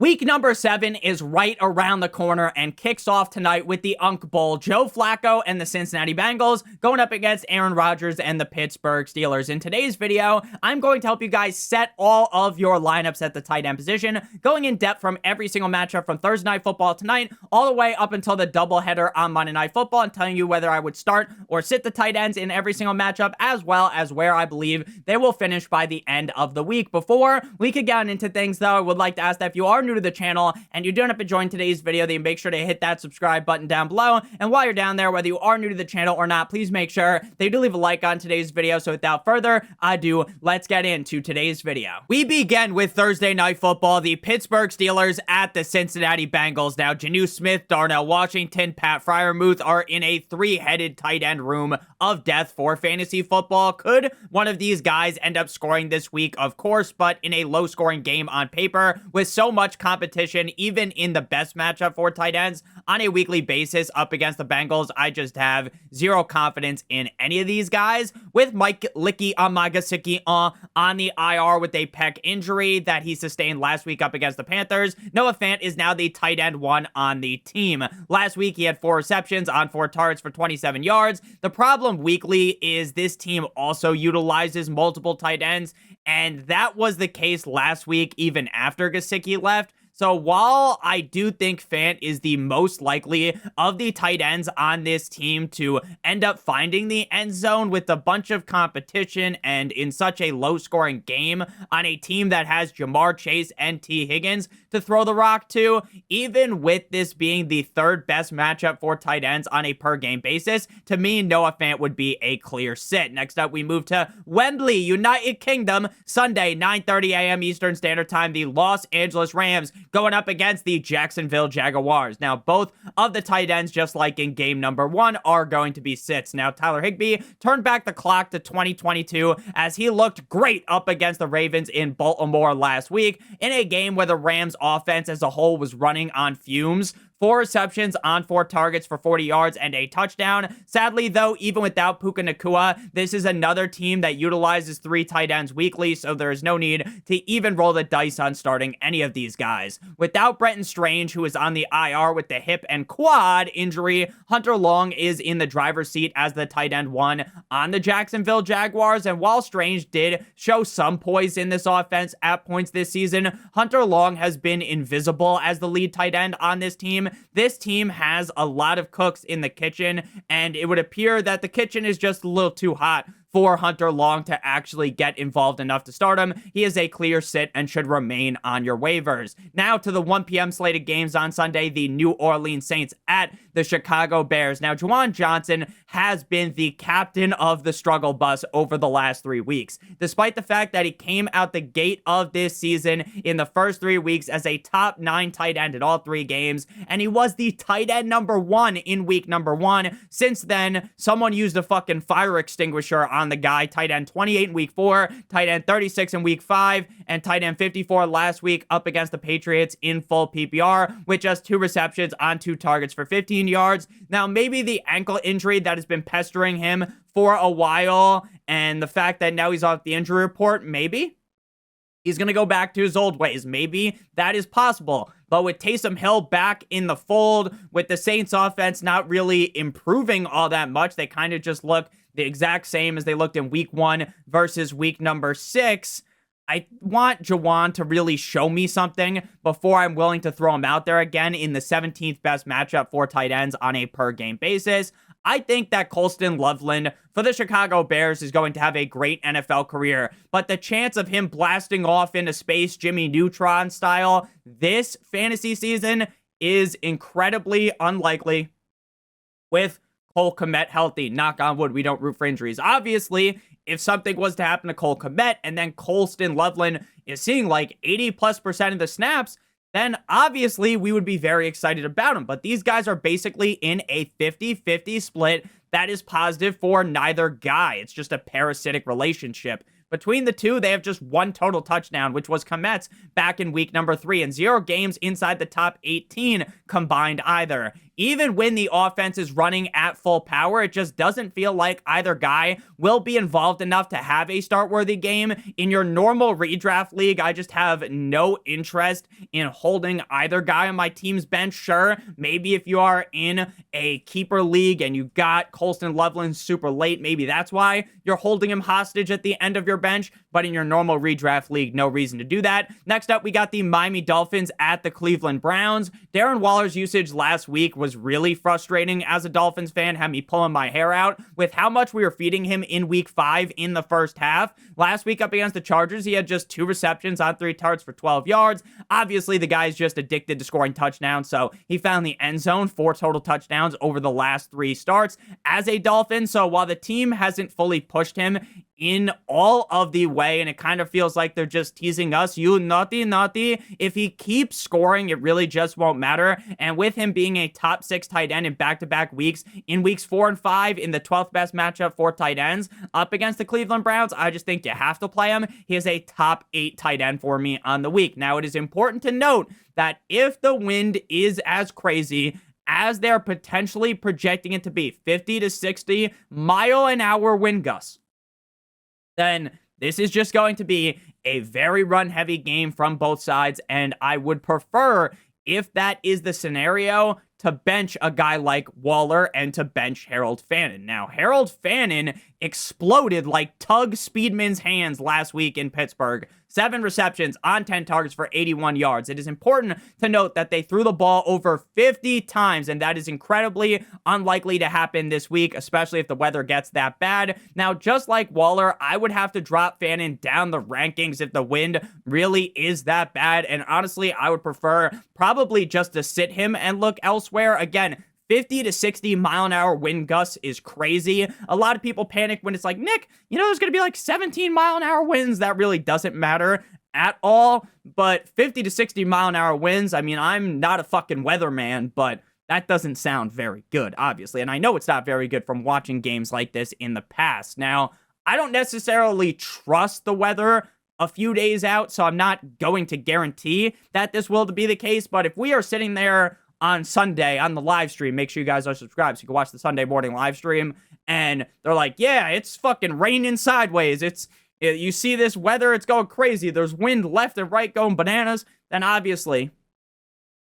Week number 7 is right around the corner and kicks off tonight with the Unk Bowl. Joe Flacco and the Cincinnati Bengals going up against Aaron Rodgers and the Pittsburgh Steelers. In today's video, I'm going to help you guys set all of your lineups at the tight end position, going in depth from every single matchup from Thursday Night Football tonight all the way up until the doubleheader on Monday Night Football, and telling you whether I would start or sit the tight ends in every single matchup, as well as where I believe they will finish by the end of the week. Before we could get into things, though, I would like to ask that if you are new to the channel and you don't have to join today's video, then make sure to hit that subscribe button down below. And while you're down there, whether you are new to the channel or not, please make sure that you do leave a like on today's video. So without further ado, let's get into today's video. We begin with Thursday Night Football, the Pittsburgh Steelers at the Cincinnati Bengals. Now, Jonnu Smith, Darnell Washington, Pat Freiermuth are in a three-headed tight end room of death for fantasy football. Could one of these guys end up scoring this week? Of course, but in a low-scoring game on paper with so much competition, even in the best matchup for tight ends on a weekly basis up against the Bengals, I just have zero confidence in any of these guys. With Mike Licky Amagasicki on the IR with a pec injury that he sustained last week up against the Panthers, Noah Fant is now the tight end one on the team. Last week, he had 4 receptions on 4 targets for 27 yards. The problem weekly is this team also utilizes multiple tight ends, and that was the case last week, even after Gesicki left. So while I do think Fant is the most likely of the tight ends on this team to end up finding the end zone with a bunch of competition and in such a low-scoring game on a team that has Jamar Chase and T. Higgins to throw the rock to, even with this being the third best matchup for tight ends on a per-game basis, to me, Noah Fant would be a clear sit. Next up, we move to Wembley, United Kingdom, Sunday, 9:30 a.m. Eastern Standard Time, the Los Angeles Rams going up against the Jacksonville Jaguars. Now, both of the tight ends, just like in game number 1, are going to be sits. Now, Tyler Higbee turned back the clock to 2022 as he looked great up against the Ravens in Baltimore last week in a game where the Rams offense as a whole was running on fumes. 4 receptions on 4 targets for 40 yards and a touchdown. Sadly, though, even without Puka Nacua, this is another team that utilizes 3 tight ends weekly, so there is no need to even roll the dice on starting any of these guys. Without Brenton Strange, who is on the IR with the hip and quad injury, Hunter Long is in the driver's seat as the tight end 1 on the Jacksonville Jaguars, and while Strange did show some poise in this offense at points this season, Hunter Long has been invisible as the lead tight end on this team. This team has a lot of cooks in the kitchen, and it would appear that the kitchen is just a little too hot for Hunter Long to actually get involved enough to start him. He is a clear sit and should remain on your waivers. Now to the 1 p.m. slated games on Sunday, the New Orleans Saints at the Chicago Bears. Now, Juwan Johnson has been the captain of the struggle bus over the last 3 weeks. Despite the fact that he came out the gate of this season in the first 3 weeks as a top 9 tight end in all 3 games, and he was the tight end number 1 in week number 1. Since then, someone used a fucking fire extinguisher on the guy. Tight end 28 in week 4, tight end 36 in week 5, and tight end 54 last week up against the Patriots in full PPR with just 2 receptions on 2 targets for 15 yards. Now, maybe the ankle injury that has been pestering him for a while and the fact that now he's off the injury report, maybe he's going to go back to his old ways. Maybe that is possible. But with Taysom Hill back in the fold, with the Saints offense not really improving all that much, they kind of just look the exact same as they looked in week 1 versus week number 6. I want Juwan to really show me something before I'm willing to throw him out there again in the 17th best matchup for tight ends on a per game basis. I think that Colston Loveland for the Chicago Bears is going to have a great NFL career, but the chance of him blasting off into space Jimmy Neutron style this fantasy season is incredibly unlikely. With Cole Kmet healthy, knock on wood, we don't root for injuries. Obviously, if something was to happen to Cole Kmet and then Colston Loveland is seeing like 80+% of the snaps, then obviously we would be very excited about him. But these guys are basically in a 50-50 split that is positive for neither guy. It's just a parasitic relationship Between the two, they have just one total touchdown, which was Komet's back in week number 3, and 0 games inside the top 18 combined either. Even when the offense is running at full power, it just doesn't feel like either guy will be involved enough to have a start-worthy game. In your normal redraft league, I just have no interest in holding either guy on my team's bench. Sure, maybe if you are in a keeper league and you got Colston Loveland super late, maybe that's why you're holding him hostage at the end of your bench. But in your normal redraft league, no reason to do that. Next up, we got the Miami Dolphins at the Cleveland Browns. Darren Waller's usage last week was really frustrating as a Dolphins fan, had me pulling my hair out with how much we were feeding him in week 5 in the first half. Last week up against the Chargers, he had just 2 receptions on 3 targets for 12 yards. Obviously, the guy's just addicted to scoring touchdowns, so he found the end zone, 4 total touchdowns over the last 3 starts as a Dolphin. So while the team hasn't fully pushed him in all of the way, and it kind of feels like they're just teasing us, you naughty, if he keeps scoring, it really just won't matter. And with him being a top 6 tight end in back-to-back weeks, in weeks 4 and 5, in the 12th best matchup for tight ends up against the Cleveland Browns, I just think you have to play him. He is a top 8 tight end for me on the week. Now, it is important to note that if the wind is as crazy as they're potentially projecting it to be, 50 to 60 mile-an-hour wind gusts, then this is just going to be a very run-heavy game from both sides, and I would prefer, if that is the scenario, to bench a guy like Waller and to bench Harold Fannin. Now, Harold Fannin exploded like Tug Speedman's hands last week in Pittsburgh. 7 receptions on 10 targets for 81 yards. It is important to note that they threw the ball over 50 times, and that is incredibly unlikely to happen this week, especially if the weather gets that bad. Now, just like Waller, I would have to drop Fannin down the rankings if the wind really is that bad, and honestly, I would prefer probably just to sit him and look elsewhere. Again, 50 to 60 mile an hour wind gusts is crazy. A lot of people panic when it's like, Nick, there's going to be like 17 mile an hour winds. That really doesn't matter at all. But 50 to 60 mile an hour winds, I mean, I'm not a fucking weatherman, but that doesn't sound very good, obviously. And I know it's not very good from watching games like this in the past. Now, I don't necessarily trust the weather a few days out, so I'm not going to guarantee that this will be the case. But if we are sitting there on Sunday on the live stream, make sure you guys are subscribed so you can watch the Sunday morning live stream, and they're like, yeah, it's fucking raining sideways, you see this weather, it's going crazy, there's wind left and right going bananas, then obviously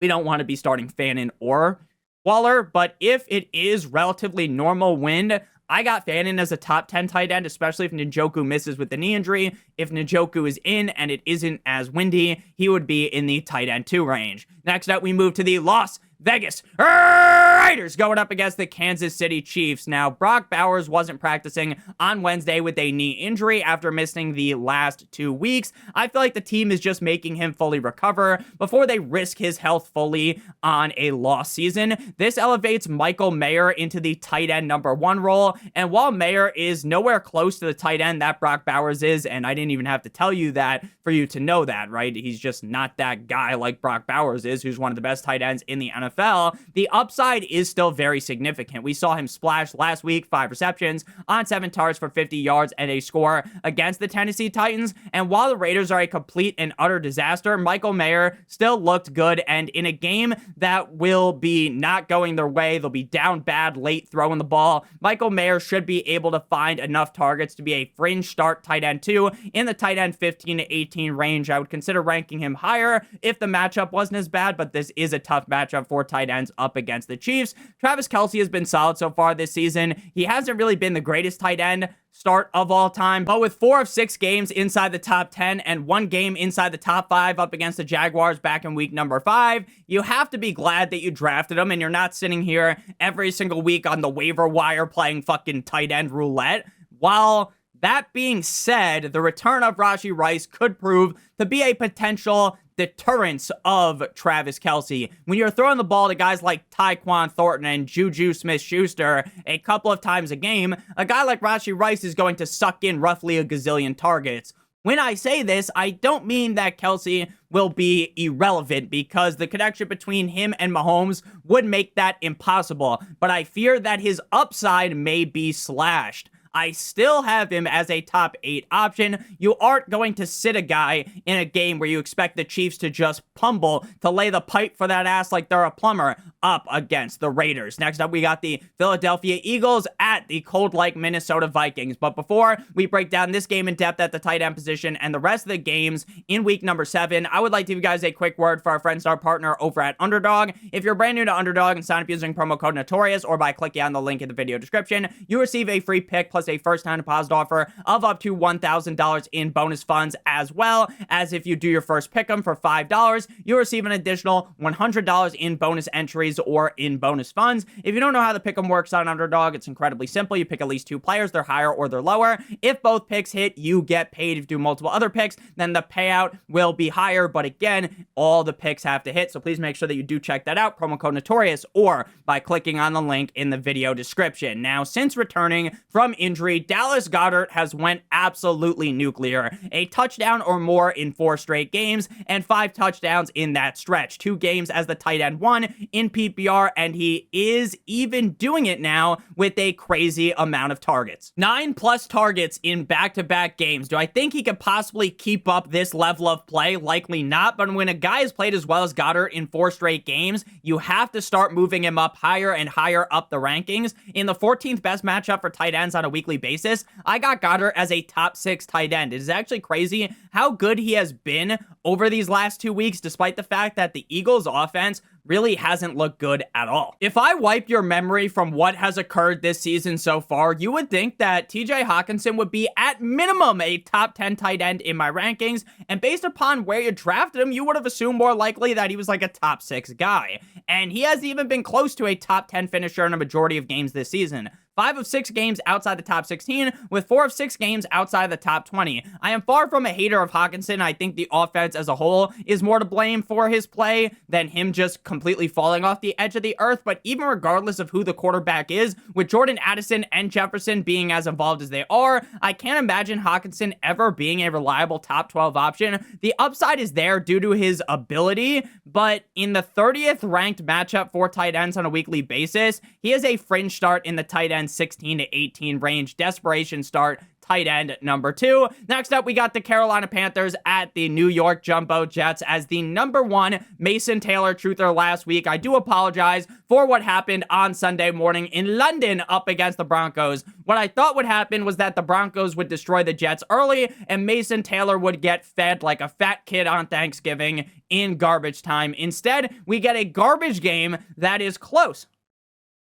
we don't want to be starting Fannin or Waller. But if it is relatively normal wind, I got Fannin as a top 10 tight end, especially if Njoku misses with the knee injury. If Njoku is in and it isn't as windy, he would be in the tight end 2 range. Next up, we move to the Las Vegas Raiders going up against the Kansas City Chiefs. Now, Brock Bowers wasn't practicing on Wednesday with a knee injury after missing the last 2 weeks. I feel like the team is just making him fully recover before they risk his health fully on a lost season. This elevates Michael Mayer into the tight end number 1 role. And while Mayer is nowhere close to the tight end that Brock Bowers is, and I didn't even have to tell you that for you to know that, right? He's just not that guy like Brock Bowers is, who's one of the best tight ends in the NFL. The upside is still very significant. We saw him splash last week, 5 receptions on 7 targets for 50 yards and a score against the Tennessee Titans. And while the Raiders are a complete and utter disaster, Michael Mayer still looked good. And in a game that will be not going their way, they'll be down bad late throwing the ball, Michael Mayer should be able to find enough targets to be a fringe start tight end 2 in the tight end 15 to 18 range. I would consider ranking him higher if the matchup wasn't as bad, but this is a tough matchup for tight ends up against the Chiefs. Travis Kelce has been solid so far this season. He hasn't really been the greatest tight end start of all time, but with 4 of 6 games inside the top 10 and 1 game inside the top 5 up against the Jaguars back in week number 5, you have to be glad that you drafted him and you're not sitting here every single week on the waiver wire playing fucking tight end roulette. While that being said, the return of Rashee Rice could prove to be a potential deterrence of Travis Kelce. When you're throwing the ball to guys like Tyquan Thornton and Juju Smith-Schuster a couple of times a game, a guy like Rashee Rice is going to suck in roughly a gazillion targets. When I say this, I don't mean that Kelce will be irrelevant, because the connection between him and Mahomes would make that impossible, but I fear that his upside may be slashed. I still have him as a top 8 option. You aren't going to sit a guy in a game where you expect the Chiefs to just pummel, to lay the pipe for that ass like they're a plumber, up against the Raiders. Next up, we got the Philadelphia Eagles at the cold-like Minnesota Vikings. But before we break down this game in depth at the tight end position and the rest of the games in week number 7, I would like to give you guys a quick word for our friend star partner over at Underdog. If you're brand new to Underdog and sign up using promo code Notorious or by clicking on the link in the video description, you receive a free pick plus a first-time deposit offer of up to $1,000 in bonus funds, as well as if you do your first pick'em for $5, you receive an additional $100 in bonus entries or in bonus funds. If you don't know how the pick'em works on Underdog, it's incredibly simple. You pick at least 2 players, they're higher or they're lower. If both picks hit, you get paid. If you do multiple other picks, then the payout will be higher. But again, all the picks have to hit, so please make sure that you do check that out. Promo code Notorious or by clicking on the link in the video description. Now, since returning from injury, Dallas Goedert has went absolutely nuclear. A touchdown or more in 4 straight games and 5 touchdowns in that stretch. 2 games as the tight end 1 in PPR, and he is even doing it now with a crazy amount of targets. 9+ targets in back-to-back games. Do I think he could possibly keep up this level of play? Likely not, but when a guy has played as well as Goedert in 4 straight games, you have to start moving him up higher and higher up the rankings. In the 14th best matchup for tight ends on a weekly basis, I got Goedert as a top 6 tight end. It is actually crazy how good he has been over these last 2 weeks, despite the fact that the Eagles' offense really hasn't looked good at all. If I wipe your memory from what has occurred this season so far, you would think that TJ Hockenson would be at minimum a top 10 tight end in my rankings, and based upon where you drafted him, you would have assumed more likely that he was like a top 6 guy. And he hasn't even been close to a top 10 finisher in a majority of games this season. 5 of 6 games outside the top 16, with 4 of 6 games outside the top 20. I am far from a hater of Hockenson. I think the offense as a whole is more to blame for his play than him just completely falling off the edge of the earth. But even regardless of who the quarterback is, with Jordan Addison and Jefferson being as involved as they are, I can't imagine Hockenson ever being a reliable top 12 option. The upside is there due to his ability, but in the 30th ranked matchup for tight ends on a weekly basis, he has a fringe start in the tight end 16 to 18 range. Desperation start, tight end number 2. Next up, we got the Carolina Panthers at the New York Jumbo Jets as the number 1 Mason Taylor truther last week. I do apologize for what happened on Sunday morning in London up against the Broncos. What I thought would happen was that the Broncos would destroy the Jets early and Mason Taylor would get fed like a fat kid on Thanksgiving in garbage time. Instead, we get a garbage game that is close.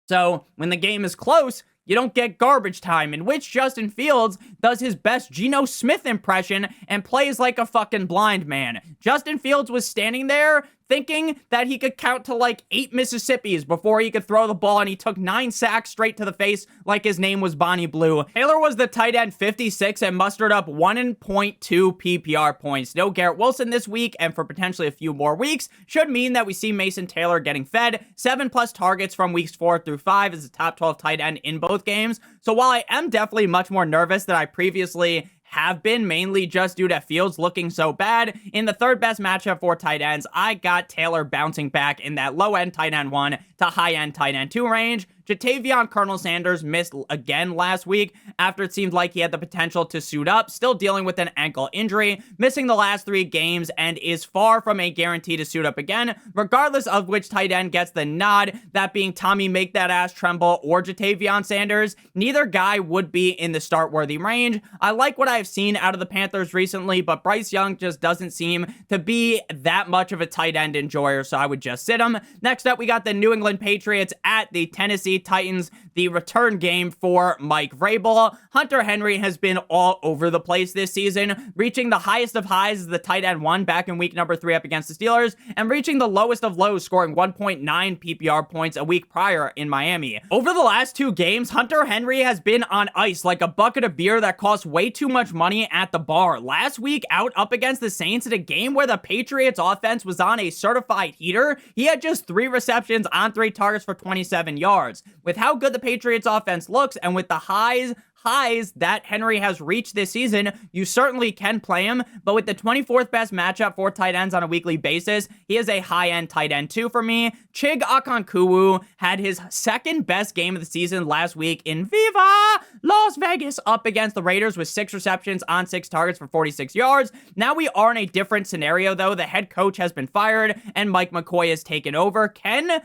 So when the game is close, you don't get garbage time, in which Justin Fields does his best Geno Smith impression and plays like a fucking blind man. Justin Fields was standing there thinking that he could count to like 8 Mississippis before he could throw the ball, and he took 9 sacks straight to the face like his name was Bonnie Blue. Taylor was the tight end 56 and mustered up 1.2 PPR points. No Garrett Wilson this week, and for potentially a few more weeks, should mean that we see Mason Taylor getting fed 7+ targets from weeks 4 through 5 as a top 12 tight end in both games. So while I am definitely much more nervous than I previously have been, mainly just due to Fields looking so bad, in the 3rd best matchup for tight ends, I got Taylor bouncing back in that low-end tight end 1 to high-end tight end 2 range. Jatavion Colonel Sanders missed again last week after it seemed like he had the potential to suit up, still dealing with an ankle injury, missing the last 3 games, and is far from a guarantee to suit up again, regardless of which tight end gets the nod, that being Tommy Make That Ass Tremble or Jatavion Sanders. Neither guy would be in the start-worthy range. I like what I've seen out of the Panthers recently, but Bryce Young just doesn't seem to be that much of a tight end enjoyer, so I would just sit him. Next up, we got the New England Patriots at the Tennessee Titans, the return game for Mike Vrabel. Hunter Henry has been all over the place this season, reaching the highest of highs as the tight end 1 back in week number 3 up against the Steelers, and reaching the lowest of lows, scoring 1.9 PPR points a week prior in Miami. Over the last 2 games, Hunter Henry has been on ice like a bucket of beer that costs way too much money at the bar. Last week, out up against the Saints in a game where the Patriots offense was on a certified heater, he had just 3 receptions on 3 targets for 27 yards. With how good the Patriots offense looks and with the highs that Henry has reached this season, you certainly can play him, but with the 24th best matchup for tight ends on a weekly basis, he is a high-end tight end 2 for me. Chig Okonkwo had his second best game of the season last week in Viva Las Vegas up against the Raiders with 6 receptions on 6 targets for 46 yards. Now we are in a different scenario, though. The head coach has been fired, and Mike McCoy has taken over. Can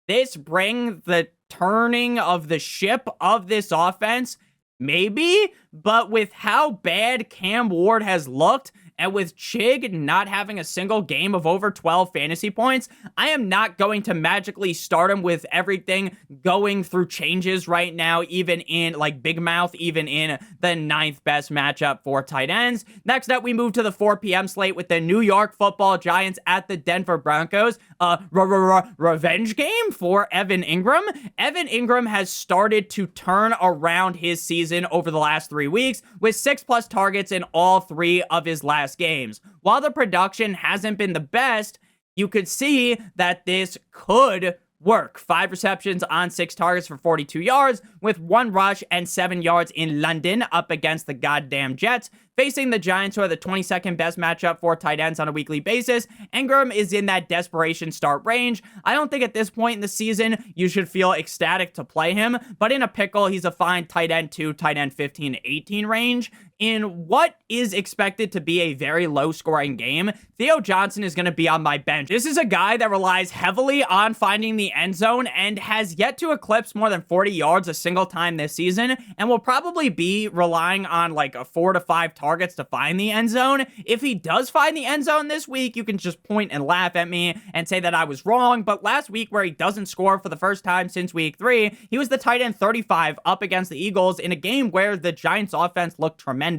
this bring the turning of the ship of this offense? Maybe, but with how bad Cam Ward has looked, and with Chig not having a single game of over 12 fantasy points, I am not going to magically start him with everything going through changes right now, even in, like, Big Mouth, even in the 9th best matchup for tight ends. Next up, we move to the 4 p.m. slate with the New York Football Giants at the Denver Broncos. Revenge game for Evan Ingram. Evan Ingram has started to turn around his season over the last 3 weeks with 6+ targets in all 3 of his last games. While the production hasn't been the best, you could see that this could work. 5 receptions on 6 targets for 42 yards with 1 rush and 7 yards in London up against the goddamn Jets. Facing the Giants, who are the 22nd best matchup for tight ends on a weekly basis, Ingram is in that desperation start range. I don't think at this point in the season you should feel ecstatic to play him, but in a pickle, he's a fine tight end 2, tight end 15 to 18 range. In what is expected to be a very low-scoring game, Theo Johnson is going to be on my bench. This is a guy that relies heavily on finding the end zone and has yet to eclipse more than 40 yards a single time this season, and will probably be relying on like a 4 to 5 targets to find the end zone. If he does find the end zone this week, you can just point and laugh at me and say that I was wrong, but last week where he doesn't score for the first time since week 3, he was the tight end 35 up against the Eagles in a game where the Giants offense looked tremendous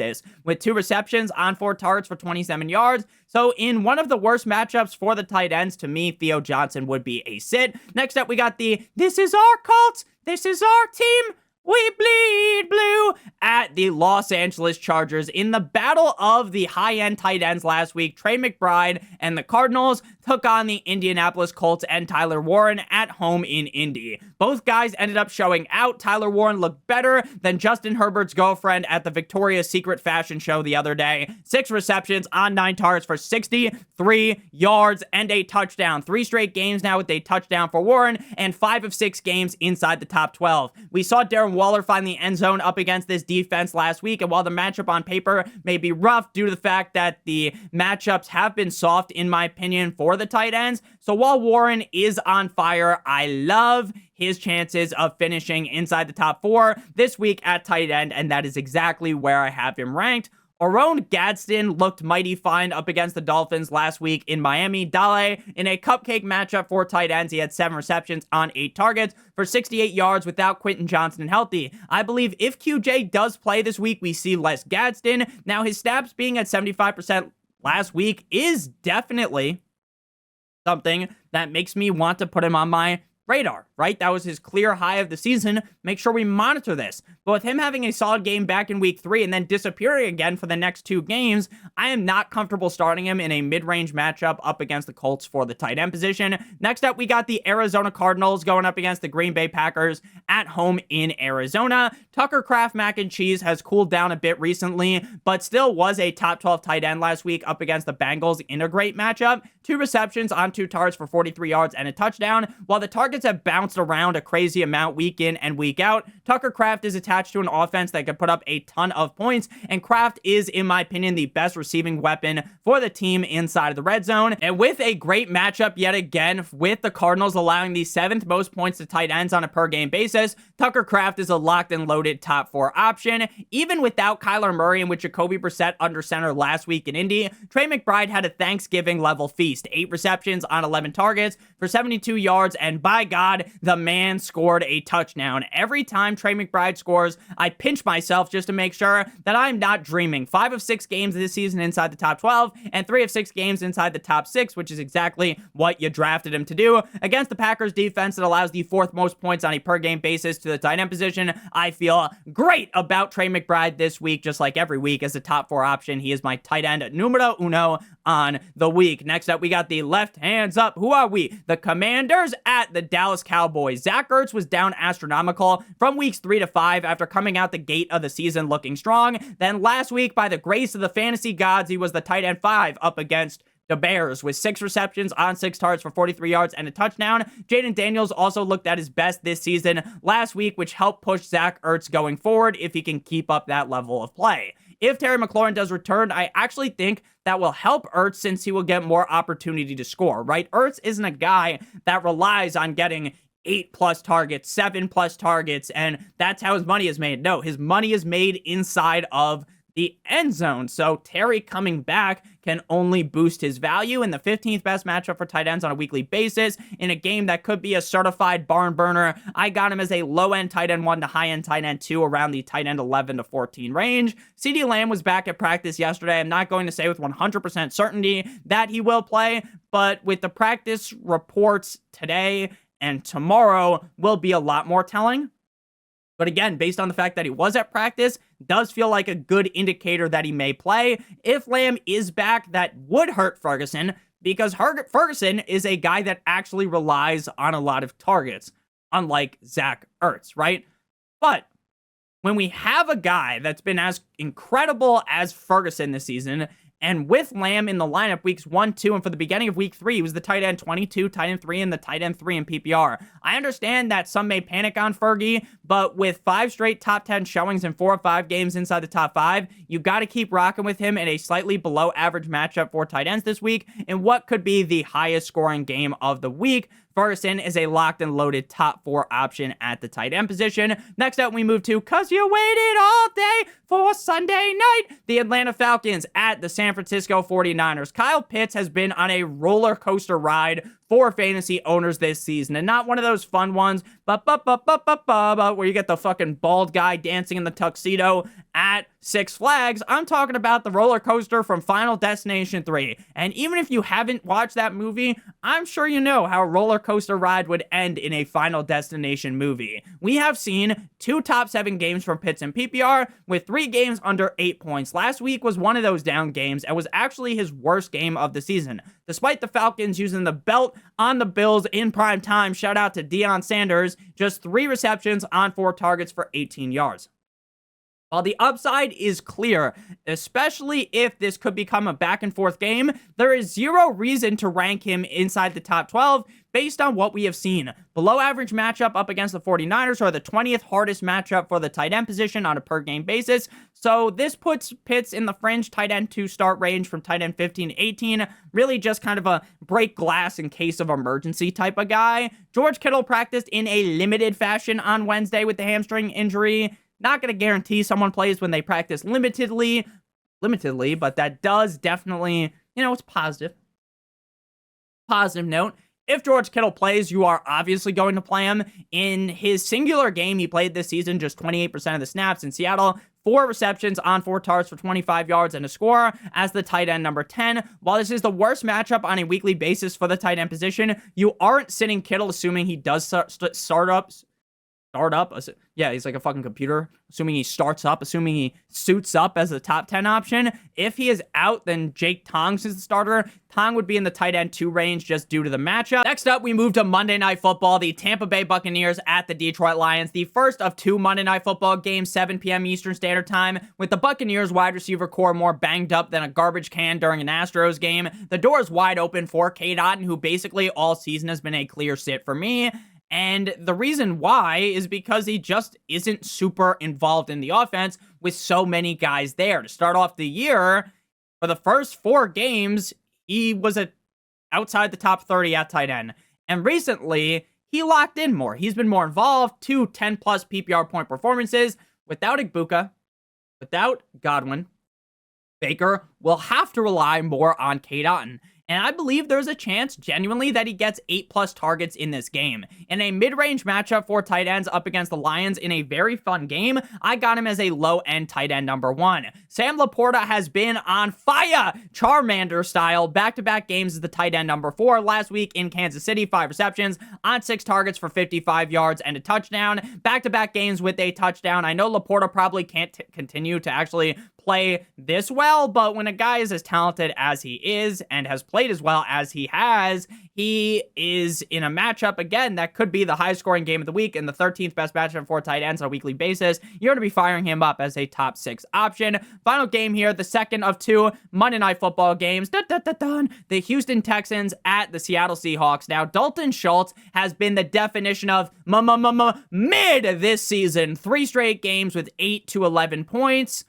with 2 receptions on 4 targets for 27 yards. So in one of the worst matchups for the tight ends, to me, Theo Johnson would be a sit. Next up, we got the "This is our Colts, this is our team, we bleed blue" at the Los Angeles Chargers. In the battle of the high-end tight ends last week, Trey McBride and the Cardinals took on the Indianapolis Colts and Tyler Warren at home in Indy. Both guys ended up showing out. Tyler Warren looked better than Justin Herbert's girlfriend at the Victoria's Secret fashion show the other day. 6 receptions on 9 targets for 63 yards and a touchdown. 3 straight games now with a touchdown for Warren, and 5 of 6 games inside the top 12. We saw Darren Waller find the end zone up against this defense last week, and while the matchup on paper may be rough due to the fact that the matchups have been soft, in my opinion, for the tight ends, so while Warren is on fire, I love his chances of finishing inside the top 4 this week at tight end, and that is exactly where I have him ranked. Oron Gadsden looked mighty fine up against the Dolphins last week in Miami. Dale, in a cupcake matchup for tight ends, he had 7 receptions on 8 targets for 68 yards without Quentin Johnston healthy. I believe if QJ does play this week, we see less Gadsden. Now, his snaps being at 75% last week is definitely something that makes me want to put him on my radar, right? That was his clear high of the season. Make sure we monitor this. But with him having a solid game back in week 3 and then disappearing again for the next 2 games, I am not comfortable starting him in a mid-range matchup up against the Colts for the tight end position. Next up, we got the Arizona Cardinals going up against the Green Bay Packers at home in Arizona. Tucker Kraft mac and cheese has cooled down a bit recently, but still was a top 12 tight end last week up against the Bengals in a great matchup. 2 receptions on 2 targets for 43 yards and a touchdown. While the targets have bounced around a crazy amount week in and week out, Tucker Kraft is attached to an offense that could put up a ton of points, and Kraft is, in my opinion, the best receiving weapon for the team inside of the red zone. And with a great matchup yet again, with the Cardinals allowing the 7th most points to tight ends on a per game basis, Tucker Kraft is a locked and loaded top 4 option. Even without Kyler Murray and with Jacoby Brissett under center last week in Indy, Trey McBride had a Thanksgiving level feast. 8 receptions on 11 targets for 72 yards, and by God, the man scored a touchdown. Every time Trey McBride scores, I pinch myself just to make sure that I'm not dreaming. 5 of 6 games this season inside the top 12, and 3 of 6 games inside the top 6, which is exactly what you drafted him to do. Against the Packers defense that allows the 4th most points on a per game basis to the tight end position, I feel great about Trey McBride this week, just like every week as a top 4 option. He is my tight end numero uno on the week. Next up, we got the left hands up. Who are we? The Commanders at the Dallas Cowboys. Cowboys. Zach Ertz was down astronomical from weeks 3 to 5 after coming out the gate of the season looking strong. Then last week, by the grace of the fantasy gods, he was the tight end 5 up against the Bears with 6 receptions on 6 targets for 43 yards and a touchdown. Jaden Daniels also looked at his best this season last week, which helped push Zach Ertz going forward if he can keep up that level of play. If Terry McLaurin does return, I actually think that will help Ertz since he will get more opportunity to score, right? Ertz isn't a guy that relies on getting 8+ targets, 7+ targets, and that's how his money is made. No, his money is made inside of the end zone. So Terry coming back can only boost his value in the 15th best matchup for tight ends on a weekly basis in a game that could be a certified barn burner. I got him as a low-end tight end 1 to high-end tight end 2 around the tight end 11 to 14 range. CeeDee Lamb was back at practice yesterday. I'm not going to say with 100% certainty that he will play, but with the practice reports today and tomorrow will be a lot more telling. But again, based on the fact that he was at practice, does feel like a good indicator that he may play. If Lamb is back, that would hurt Ferguson because Ferguson is a guy that actually relies on a lot of targets, unlike Zach Ertz, right? But when we have a guy that's been as incredible as Ferguson this season, and with Lamb in the lineup weeks 1, 2, and for the beginning of week 3, he was the tight end 22, tight end 3, and the tight end 3 in PPR. I understand that some may panic on Fergie, but with 5 straight top 10 showings in 4 or 5 games inside the top 5, you got to keep rocking with him in a slightly below average matchup for tight ends this week in what could be the highest scoring game of the week. Ferguson is a locked and loaded top 4 option at the tight end position. Next up, we move to, cause you waited all day for Sunday night, the Atlanta Falcons at the San Francisco 49ers. Kyle Pitts has been on a roller coaster ride for fantasy owners this season, and not one of those fun ones, but where you get the fucking bald guy dancing in the tuxedo at Six Flags. I'm talking about the roller coaster from Final Destination 3. And even if you haven't watched that movie, I'm sure you know how a roller coaster ride would end in a Final Destination movie. We have seen 2 top 7 games from Pitts in PPR with 3 games under 8 points. Last week was one of those down games and was actually his worst game of the season. Despite the Falcons using the belt on the Bills in prime time, shout out to Deion Sanders, just 3 receptions on 4 targets for 18 yards. While the upside is clear, especially if this could become a back and forth game, there is 0 reason to rank him inside the top 12 based on what we have seen. Below average matchup up against the 49ers are the 20th hardest matchup for the tight end position on a per game basis. So this puts Pitts in the fringe tight end 2 start range from tight end 15 to 18. Really just kind of a break glass in case of emergency type of guy. George Kittle practiced in a limited fashion on Wednesday with the hamstring injury. Not going to guarantee someone plays when they practice limitedly, but that does definitely, it's positive. Positive note. If George Kittle plays, you are obviously going to play him. In his singular game he played this season, just 28% of the snaps in Seattle, 4 receptions on 4 targets for 25 yards and a score as the tight end number 10. While this is the worst matchup on a weekly basis for the tight end position, you aren't sitting Kittle assuming he does start up. Yeah, he's like a fucking computer. Assuming he starts up, assuming he suits up as a top 10 option. If he is out, then Jake Tongs is the starter. Tong would be in the tight end 2 range just due to the matchup. Next up, we move to Monday Night Football. The Tampa Bay Buccaneers at the Detroit Lions. The first of 2 Monday Night Football games, 7 p.m. Eastern Standard Time. With the Buccaneers wide receiver core more banged up than a garbage can during an Astros game. The door is wide open for Cade Otton, who basically all season has been a clear sit for me. And the reason why is because he just isn't super involved in the offense with so many guys there. To start off the year, for the first 4 games, he was outside the top 30 at tight end. And recently, he locked in more. He's been more involved, 2 10-plus PPR point performances. Without Igbuka, without Godwin, Baker will have to rely more on Cade Otton. And I believe there's a chance, genuinely, that he gets 8+ targets in this game. In a mid-range matchup for tight ends up against the Lions in a very fun game, I got him as a low-end tight end number 1. Sam Laporta has been on fire, Charmander style, back-to-back games as the tight end number 4. Last week in Kansas City, 5 receptions on 6 targets for 55 yards and a touchdown. Back-to-back games with a touchdown. I know Laporta probably can't continue to actually play this well, but when a guy is as talented as he is and has played as well as he has, he is in a matchup, again, that could be the highest scoring game of the week and the 13th best matchup for tight ends on a weekly basis. You're going to be firing him up as a top 6 option. Final game here, the second of 2 Monday Night Football games. The Houston Texans at the Seattle Seahawks. Now, Dalton Schultz has been the definition of mid this season. 3 straight games with 8 to 11 points,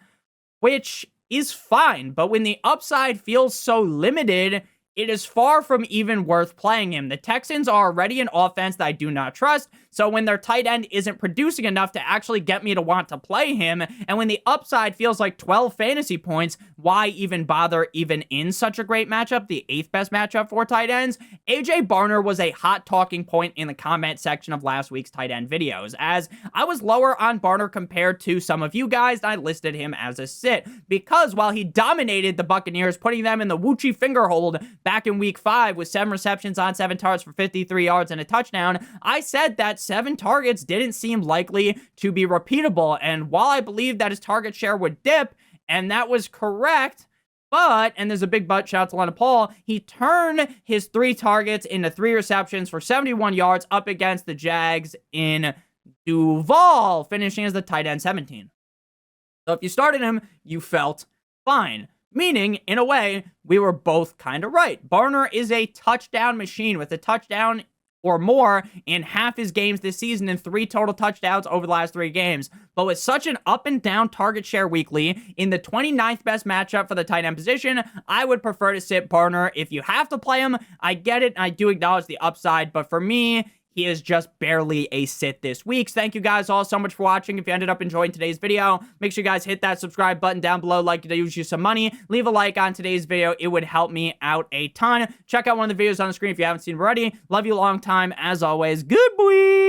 which is fine. But when the upside feels so limited, it is far from even worth playing him. The Texans are already an offense that I do not trust, so when their tight end isn't producing enough to actually get me to want to play him, and when the upside feels like 12 fantasy points, why even bother even in such a great matchup, the 8th best matchup for tight ends? AJ Barner was a hot talking point in the comment section of last week's tight end videos, as I was lower on Barner compared to some of you guys, and I listed him as a sit, because while he dominated the Buccaneers, putting them in the Woochie finger hold back in week 5 with 7 receptions on 7 targets for 53 yards and a touchdown, I said that 7 targets didn't seem likely to be repeatable. And while I believed that his target share would dip, and that was correct, but, and there's a big but, shout out to Lana Paul, he turned his 3 targets into 3 receptions for 71 yards up against the Jags in Duval, finishing as the tight end 17. So if you started him, you felt fine. Meaning, in a way, we were both kind of right. Barner is a touchdown machine with a touchdown or more in half his games this season and 3 total touchdowns over the last 3 games. But with such an up and down target share weekly in the 29th best matchup for the tight end position, I would prefer to sit Barner. If you have to play him, I get it, and I do acknowledge the upside, but for me, he is just barely a sit this week. So thank you guys all so much for watching. If you ended up enjoying today's video, make sure you guys hit that subscribe button down below. Like to use you some money. Leave a like on today's video. It would help me out a ton. Check out one of the videos on the screen if you haven't seen already. Love you a long time. As always, good boy.